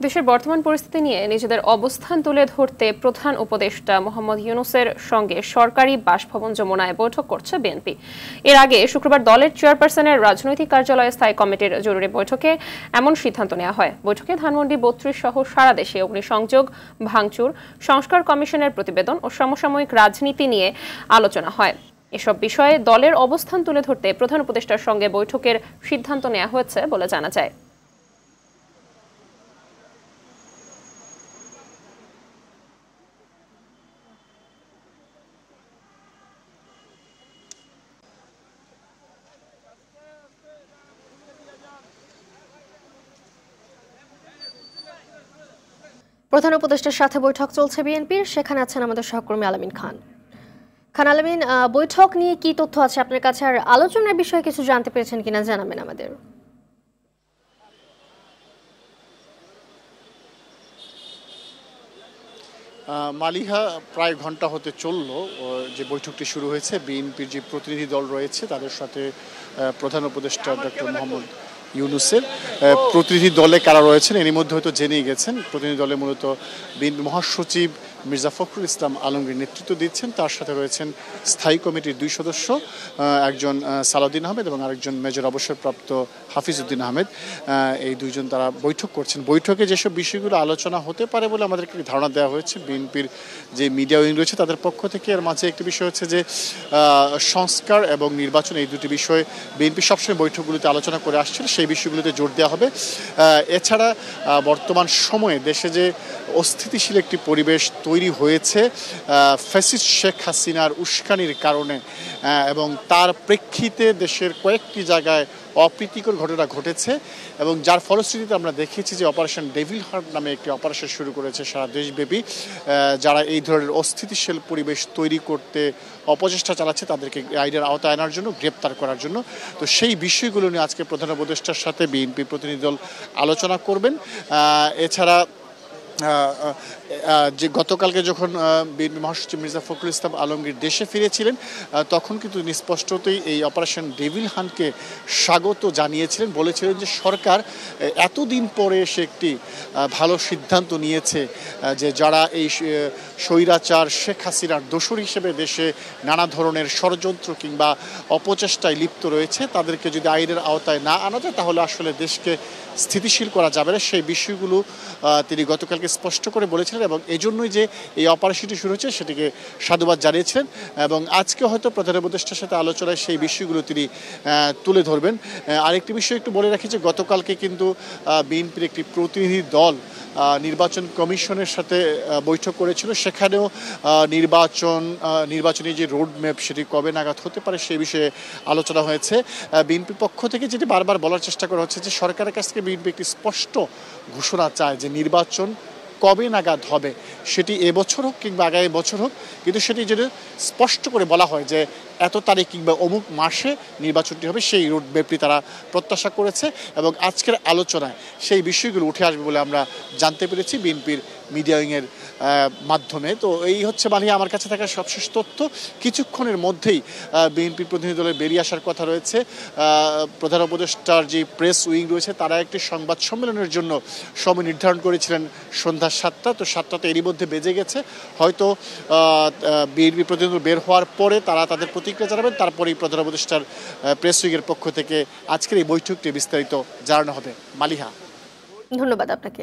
দেশের বর্তমান পরিস্থিতি নিয়ে নিজেদের অবস্থান তুলে ধরতে প্রধান উপদেষ্টা মোহাম্মদ ইউনূসের সঙ্গে সরকারি বাসভবন যমুনায় বৈঠক করছে বিএনপি। এর আগে শুক্রবার দলের চেয়ারপারসনের রাজনৈতিক কার্যালয়ে স্থায়ী কমিটির জরুরি বৈঠকে এমন সিদ্ধান্ত নেওয়া হয়। বৈঠকে ধানমন্ডি ৩২ সহ সারা দেশে অগ্নিসংযোগ, ভাঙচুর, সংস্কার কমিশনের প্রতিবেদন ও সমসাময়িক রাজনীতি নিয়ে আলোচনা হয়। এসব বিষয়ে দলের অবস্থান তুলে ধরতে প্রধান উপদেষ্টার সঙ্গে বৈঠকের সিদ্ধান্ত নেওয়া হয়েছে বলে জানা যায়। প্রধান উপদেষ্টার সাথে বৈঠক চলছে বিএনপির, সেখানে আছেন আমাদের সহকর্মী আলামিন খান। আলামিন, বৈঠক নিয়ে কি তথ্য আছে আপনার কাছে, আর আলোচনার বিষয়ে কিছু জানতে পেরেছেন কিনা জানাবেন আমাদের। মালিহা, প্রায় ঘন্টা হতে চলল যে বৈঠকটি শুরু হয়েছে। বিএনপির যে প্রতিনিধি দল রয়েছে তাদের সাথে প্রধান উপদেষ্টা ডক্টর মোহাম্মদ ইউনূসের প্রতিনিধি দলে কারা রয়েছেন এরই মধ্যে হয়তো জেনেই গেছেন। প্রতিনিধি দলে মূলত বিএনপি মহাসচিব মির্জা ফখরুল ইসলাম আলমগীর নেতৃত্ব দিচ্ছেন। তার সাথে রয়েছেন স্থায়ী কমিটির 2 সদস্য, একজন সালাউদ্দিন আহমেদ এবং আরেকজন মেজর অবসরপ্রাপ্ত হাফিজউদ্দিন আহমেদ। এই দুইজন তারা বৈঠক করছেন। বৈঠকে যেসব বিষয়গুলো আলোচনা হতে পারে বলে আমাদেরকে ধারণা দেওয়া হয়েছে বিএনপির যে মিডিয়া উইং রয়েছে তাদের পক্ষ থেকে, এর মাঝে একটি বিষয় হচ্ছে যে সংস্কার এবং নির্বাচন, এই দুটি বিষয় বিএনপি সবসময় বৈঠকগুলোতে আলোচনা করে আসছিল, সেই বিষয়গুলোতে জোর দেওয়া হবে। এছাড়া বর্তমান সময়ে দেশে যে অস্থিতিশীল একটি পরিবেশ তৈরি হয়েছে ফ্যাসিস্ট শেখ হাসিনার উস্কানির কারণে, এবং তার প্রেক্ষিতে দেশের কয়েকটি জায়গায় অপ্রীতিকর ঘটনা ঘটেছে, এবং যার ফলশ্রুতিতে আমরা দেখেছি যে অপারেশন ডেভিল হার্ট নামে একটি অপারেশন শুরু করেছে সারা দেশব্যাপী। যারা এই ধরনের অস্থিতিশীল পরিবেশ তৈরি করতে অপচেষ্টা চালাচ্ছে তাদেরকে আইনের আওতায় আনার জন্য, গ্রেপ্তার করার জন্য। তো সেই বিষয়গুলো নিয়ে আজকে প্রধান উপদেষ্টার সাথে বিএনপি প্রতিনিধি দল আলোচনা করবেন। এছাড়া যে গতকালকে যখন বিএনপি মহাসচিব মির্জা ফখরুল ইসলাম আলমগীর দেশে ফিরেছিলেন তখন কিন্তু স্পষ্টতই এই অপারেশন ডেভিল হান্টকে স্বাগত জানিয়েছিলেন, বলেছিলেন যে সরকার এতদিন পরে এসে একটি ভালো সিদ্ধান্ত নিয়েছে যে যারা এই স্বৈরাচার শেখ হাসিনার দোসর হিসেবে দেশে নানা ধরনের ষড়যন্ত্র কিংবা অপচেষ্টায় লিপ্ত রয়েছে তাদেরকে যদি আইনের আওতায় না আনা যায় তাহলে আসলে দেশকে স্থিতিশীল করা যাবে না। সেই বিষয়গুলো তিনি গতকালকে স্পষ্ট করে বলেছিলেন, এবং এজন্যই যে এই অপারেশনটি শুরু হয়েছে সেটিকে সাধুবাদ জানিয়েছিলেন। এবং আজকে হয়তো প্রধান উপদেষ্টার সাথে আলোচনায় সেই বিষয়গুলো তিনি তুলে ধরবেন। আরেকটি বিষয় একটু বলে রাখি যে গতকালকে কিন্তু বিএনপির একটি প্রতিনিধি দল নির্বাচন কমিশনের সাথে বৈঠক করেছিল। সেখানেও নির্বাচনী যে রোড ম্যাপ সেটি কবে নাগাদ হতে পারে সেই বিষয়ে আলোচনা হয়েছে। বিএনপির পক্ষ থেকে যেটি বারবার বলার চেষ্টা করা হচ্ছে যে সরকারের কাছ থেকে বিএনপি একটি স্পষ্ট ঘোষণা চায় যে নির্বাচন কবে নাগাদ হবে, সেটি এবছর হোক কিংবা আগামী বছর হোক, কিন্তু সেটি যদি স্পষ্ট করে বলা হয় যে এত তারিখ কিংবা অমুক মাসে নির্বাচনটি হবে, সেই রোড ম্যাপটি তারা প্রত্যাশা করেছে। এবং আজকের আলোচনায় সেই বিষয়গুলো উঠে আসবে বলে আমরা জানতে পেরেছি বিএনপির মিডিয়া উইংয়ের মাধ্যমে। তো এই হচ্ছে মানে আমার কাছে থাকা সবশেষ তথ্য। কিছুক্ষণের মধ্যেই বিএনপির প্রতিনিধি দলের বেরিয়ে আসার কথা রয়েছে। প্রধান উপদেষ্টার যে প্রেস উইং রয়েছে তারা একটি সংবাদ সম্মেলনের জন্য সময় নির্ধারণ করেছিলেন সন্ধ্যা 7টা। তো 7টাতে এরই মধ্যে বেজে গেছে। হয়তো বিএনপি প্রতিনিধি বের হওয়ার পরে তারা তাদের প্রতিক্রিয়া জানাবেন, তারপরেই প্রধান উপদেষ্টার প্রেস উইংয়ের পক্ষ থেকে আজকের এই বৈঠকটি বিস্তারিত জানানো হবে। মালিহা, ধন্যবাদ আপনাকে।